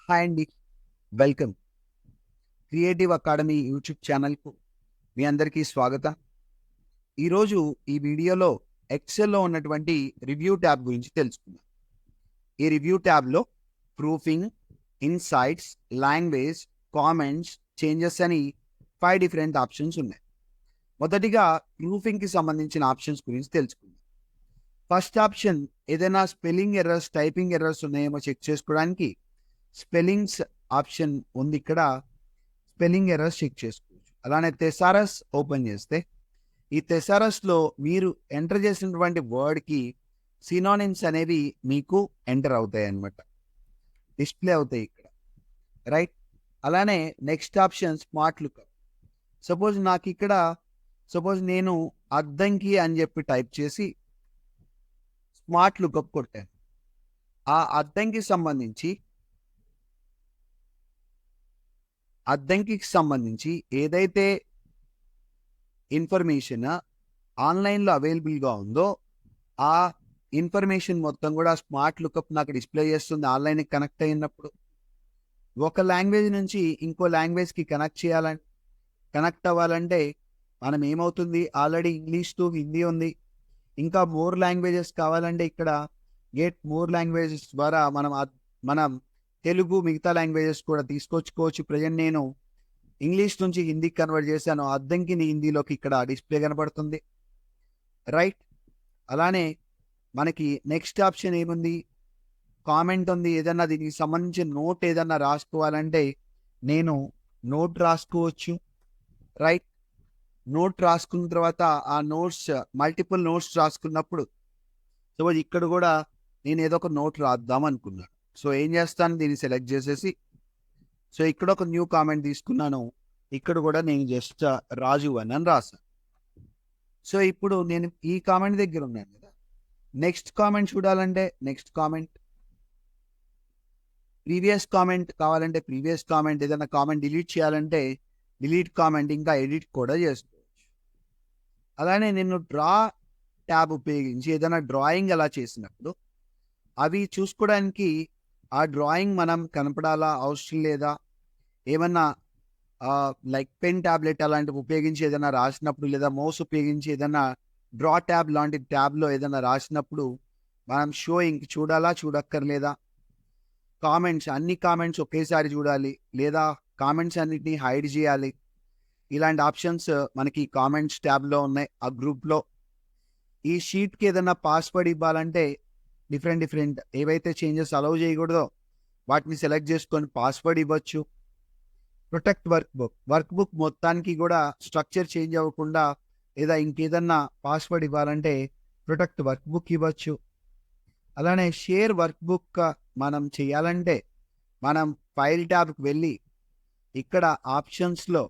Hi అండి. Welcome. Creative academy YouTube ఛానల్‌కు మీ అందరికీ స్వాగతం. ఈరోజు ఈ వీడియోలో ఎక్సెల్‌లో ఉన్నటువంటి రివ్యూ ట్యాబ్ గురించి తెలుసుకుందాం. ఈ రివ్యూ ట్యాబ్‌లో proofing, insights, language, comments, changes అని 5 డిఫరెంట్ ఆప్షన్స్ ఉన్నాయి. మొదటిగా ప్రూఫింగ్‌కి సంబంధించిన ఆప్షన్స్ గురించి తెలుసుకుందాం. ఫస్ట్ ఆప్షన్ ఏదైనా స్పెల్లింగ్ ఎర్రర్స్, టైపింగ్ ఎర్రర్స్ ఉన్నాయేమో చెక్ చేసుకోవడానికి స్పెల్లింగ్స్ ఆప్షన్ ఉంది ఇక్కడ. స్పెల్లింగ్ ఎర్రర్స్ చెక్ చేసుకోవచ్చు. అలానే థెసారస్ ఓపెన్ చేస్తే ఈ థెసారస్‌లో మీరు ఎంటర్ చేసినటువంటి వర్డ్‌కి సినోనిమ్స్ అనేవి మీకు ఎంటర్ అవుతాయన్నమాట. డిస్‌ప్లే అవుతాయి ఇక్కడ. రైట్? అలానే next option smart lookup. Suppose నేను అద్దంకి అని చెప్పి టైప్ చేసి స్మార్ట్ లుకప్ కొట్టాను. ఆ అద్దంకి సంబంధించి ఏదైతే ఇన్ఫర్మేషన్ ఆన్‌లైన్‌లో అవైలబుల్‌గా ఉందో, ఆ ఇన్ఫర్మేషన్ మొత్తం కూడా స్మార్ట్ లుకప్ నాకు డిస్‌ప్లే చేస్తుంది ఆన్‌లైన్‌కి కనెక్ట్ అయినప్పుడు. ఒక లాంగ్వేజ్ నుంచి ఇంకో లాంగ్వేజ్‌కి కనెక్ట్ అవ్వాలంటే మనం ఏమవుతుంది, ఆల్రెడీ ఇంగ్లీష్ టు హిందీ ఉంది. ఇంకా మోర్ లాంగ్వేజెస్ కావాలంటే ఇక్కడ గెట్ మోర్ లాంగ్వేజెస్ ద్వారా మనం తెలుగు, మిగతా లాంగ్వేజెస్ కూడా తీసుకొచ్చుకోవచ్చు. ప్రెజెంట్ నేను ఇంగ్లీష్ నుంచి హిందీకి కన్వర్ట్ చేశాను. అద్దంకిని హిందీలోకి ఇక్కడ డిస్‌ప్లే కనపడుతుంది. రైట్? అలానే మనకి నెక్స్ట్ ఆప్షన్ ఏముంది? కామెంట్ ఉంది. ఏదన్నా దీనికి సంబంధించిన నోట్ ఏదన్నా రాసుకోవాలంటే నేను నోట్ రాసుకోవచ్చు. రైట్? నోట్ రాసుకున్న తర్వాత ఆ నోట్స్ మల్టిపుల్ నోట్స్ రాసుకున్నప్పుడు సపోజ్ ఇక్కడ కూడా నేను ఏదో ఒక నోట్ రాద్దాం అనుకున్నాను. సో ఏం చేస్తాను, దీన్ని సెలెక్ట్ చేసేసి ఇక్కడ ఒక న్యూ కామెంట్ తీసుకున్నాను. ఇక్కడ కూడా నేను జస్ట్ రాజు అని రాసాను. సో ఇప్పుడు నేను ఈ కామెంట్ దగ్గర ఉన్నాను కదా. నెక్స్ట్ కామెంట్ చూడాలంటే నెక్స్ట్ కామెంట్, ప్రీవియస్ కామెంట్ కావాలంటే ప్రీవియస్ కామెంట్, ఏదైనా కామెంట్ డిలీట్ చేయాలంటే డిలీట్ కామెంట్, ఇంకా ఎడిట్ కూడా చేసుకోవచ్చు. అలానే నేను డ్రా ట్యాబ్ ఉపయోగించి ఏదైనా డ్రాయింగ్ అలా చేసినప్పుడు అవి చూసుకోవడానికి ఆ డ్రాయింగ్ మనం కనపడాలా, అవసరం లేదా, ఏమన్నా లైక్ పెన్ టాబ్లెట్ అలాంటివి ఉపయోగించి ఏదైనా రాసినప్పుడు, లేదా మౌస్ ఉపయోగించి ఏదైనా డ్రా ట్యాబ్ లాంటి ట్యాబ్లో ఏదైనా రాసినప్పుడు మనం షోయింగ్ చూడాలా, చూడక్కర్లేదా, అన్ని కామెంట్స్ ఒకేసారి చూడాలి, లేదా కామెంట్స్ అన్నిటిని హైడ్ చేయాలి. ఇలాంటి ఆప్షన్స్ మనకి కామెంట్స్ ట్యాబ్లో ఉన్నాయి. ఆ గ్రూప్లో ఈ షీట్కి ఏదైనా పాస్వర్డ్ ఇవ్వాలంటే డిఫరెంట్ ఏవైతే చేంజెస్ అలౌ చేయకూడదో వాటిని సెలెక్ట్ చేసుకొని పాస్వర్డ్ ఇవ్వచ్చు. ప్రొటెక్ట్ వర్క్ బుక్ మొత్తానికి కూడా స్ట్రక్చర్ చేంజ్ అవ్వకుండా లేదా ఇంకేదన్నా పాస్వర్డ్ ఇవ్వాలంటే ప్రొటెక్ట్ వర్క్ బుక్ ఇవ్వచ్చు. అలానే షేర్ వర్క్ బుక్ మనం చేయాలంటే మనం ఫైల్ ట్యాబ్కి వెళ్ళి ఇక్కడ ఆప్షన్స్లో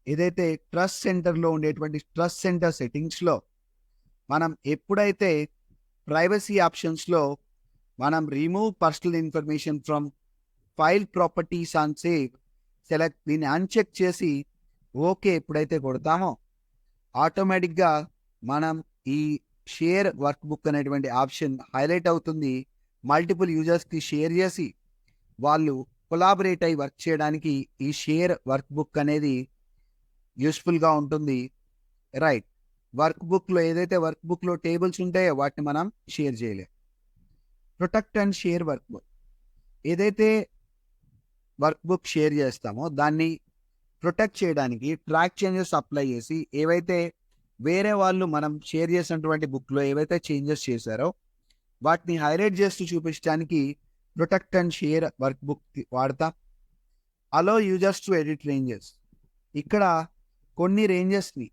ఏదైతే ట్రస్ట్ సెంటర్లో ఉండేటువంటి ట్రస్ట్ సెంటర్ సెట్టింగ్స్లో మనం ఎప్పుడైతే ప్రైవసీ ఆప్షన్స్లో మనం remove personal information from file properties and save select దీన్ని అన్చెక్ చేసి ఓకే ఎప్పుడైతే కొడతామో ఆటోమేటిక్గా మనం ఈ షేర్ వర్క్ బుక్ అనేటువంటి ఆప్షన్ హైలైట్ అవుతుంది. మల్టిపుల్ యూజర్స్కి షేర్ చేసి వాళ్ళు కొలాబరేట్ అయి వర్క్ చేయడానికి ఈ షేర్ వర్క్ బుక్ అనేది యూస్ఫుల్గా ఉంటుంది. రైట్? వర్క్ బుక్లో ఏదైతే వర్క్ బుక్లో టేబుల్స్ ఉంటాయో వాటిని మనం షేర్ చేయలేం. Protect and share work book, ఏదైతే వర్క్ బుక్ షేర్ చేస్తామో దాన్ని ప్రొటెక్ట్ చేయడానికి ట్రాక్ చేంజెస్ అప్లై చేసి ఏవైతే వేరే వాళ్ళు మనం షేర్ చేసినటువంటి బుక్లో ఏవైతే చేంజెస్ చేశారో వాటిని హైలైట్ చేస్తూ చూపించడానికి protect and share work book వాడతాం. అలో యూజర్స్ టు ఎడిట్ రేంజెస్, ఇక్కడ కొన్ని రేంజెస్ని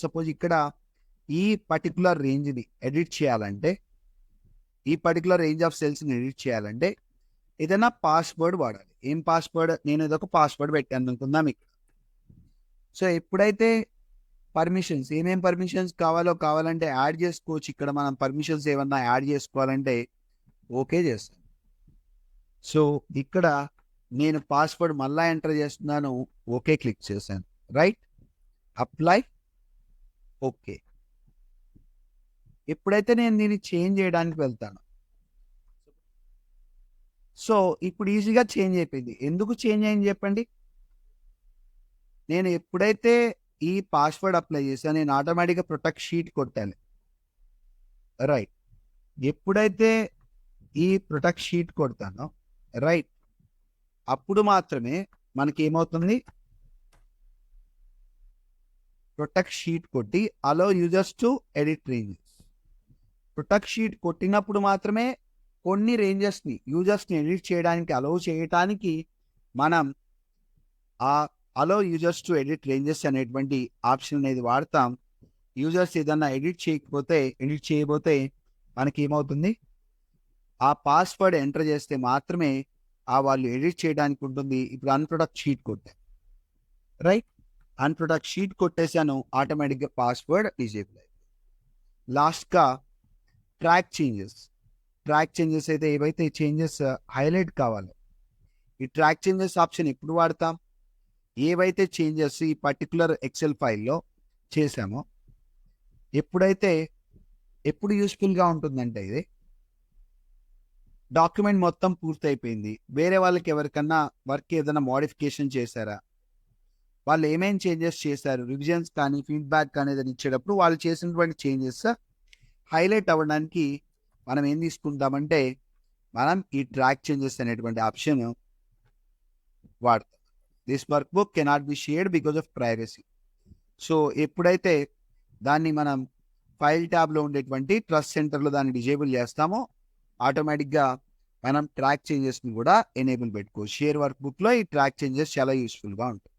సపోజ్ ఇక్కడ ఈ పర్టికులర్ రేంజ్ని ఎడిట్ చేయాలంటే, ఈ పర్టికులర్ రేంజ్ ఆఫ్ సెల్స్ని ఎడిట్ చేయాలంటే ఏదైనా పాస్వర్డ్ వాడాలి. ఏం పాస్వర్డ్? నేను ఏదో ఒక పాస్వర్డ్ పెట్టాను అనుకుందాం ఇక్కడ. సో ఎప్పుడైతే ఏమేం పర్మిషన్స్ కావాలంటే యాడ్ చేసుకోవచ్చు. ఇక్కడ మనం పర్మిషన్స్ ఏమన్నా యాడ్ చేసుకోవాలంటే ఓకే చేస్తాను. సో ఇక్కడ నేను పాస్వర్డ్ మళ్ళా ఎంటర్ చేస్తున్నాను, ఓకే క్లిక్ చేశాను. రైట్? Apply, okay. ఎప్పుడైతే నేను దీన్ని చేంజ్ చేయడానికి వెళ్తాను, సో, ఇప్పుడు ఈజీగా చేంజ్ అయిపోయింది. ఎందుకు చేంజ్ అయింది చెప్పండి? నేను ఎప్పుడైతే ఈ పాస్‌వర్డ్ అప్లై చేశానో నేను ఆటోమేటిక్‌గా ప్రొటెక్ట్ షీట్ కొట్టాను. రైట్. ఎప్పుడైతే ఈ ప్రొటెక్ట్ షీట్ కొడతానో రైట్. అప్పుడు మాత్రమే మనకేమవుతుంది? ప్రొటెక్ట్ షీట్ కొట్టి allow users to edit ranges. Protect sheet కొట్టినప్పుడు మాత్రమే కొన్ని రేంజెస్‌ని యూజర్స్‌ని ఎడిట్ చేయడానికి అలో చేయటానికి మనం ఆ అలో యూజర్స్ టు ఎడిట్ రేంజెస్ అనేటువంటి ఆప్షన్ అనేది వాడతాం. యూజర్స్ ఏదన్నా ఎడిట్ చేయబోతే మనకేమవుతుంది? ఆ పాస్‌వర్డ్ ఎంటర్ చేస్తే మాత్రమే వాళ్ళు ఎడిట్ చేయడానికి ఉంటుంది. ఇప్పుడు అన్‌ప్రొటెక్ట్ షీట్ కొట్టా. రైట్. అన్‌ప్రొటెక్ట్ షీట్ కొట్టేసాను. ఆటోమేటిక్‌గా పాస్‌వర్డ్ డిజేబుల్ అయిపోయింది. లాస్ట్‌గా ట్రాక్ చేంజెస్ అయితే ఏవైతే చేంజెస్ హైలైట్ కావాలో, ఈ ట్రాక్ చేంజెస్ ఆప్షన్ ఎప్పుడు వాడతాం? ఏవైతే చేంజెస్ ఈ పర్టిక్యులర్ ఎక్సెల్ ఫైల్‌లో చేశామో, ఎప్పుడు యూజ్‌ఫుల్‌గా ఉంటుందంటే ఇది డాక్యుమెంట్ మొత్తం పూర్తయిపోయింది. వేరే వాళ్ళకి ఎవరికన్నా వర్క్ ఏదైనా మోడిఫికేషన్ చేశారా? వాళ్ళు ఏమేం చేంజెస్ చేశారు? రివిజన్స్ కానీ, ఫీడ్‌బ్యాక్ కానీ ఏదైనా ఇచ్చేటప్పుడు వాళ్ళు చేసినటువంటి చేంజెస్ హైలైట్ అవ్వడానికి మనం ఏం తీసుకుంటామంటే, మనం ఈ ట్రాక్ చేంజెస్ అనేటువంటి ఆప్షన్ వాడతాం. This work book cannot be shared because of privacy. So, ఎప్పుడైతే దాన్ని మనం ఫైల్ ట్యాబ్‌లో ఉండేటువంటి ట్రస్ట్ సెంటర్‌లో దాన్ని డిజేబుల్ చేస్తామో, ఆటోమేటిక్‌గా మనం ట్రాక్ చేంజెస్‌ని కూడా ఎనేబుల్ పెట్టుకోవచ్చు. షేర్ వర్క్ బుక్‌లో ఈ ట్రాక్ చేంజెస్ చాలా యూజ్‌ఫుల్‌గా ఉంటాయి.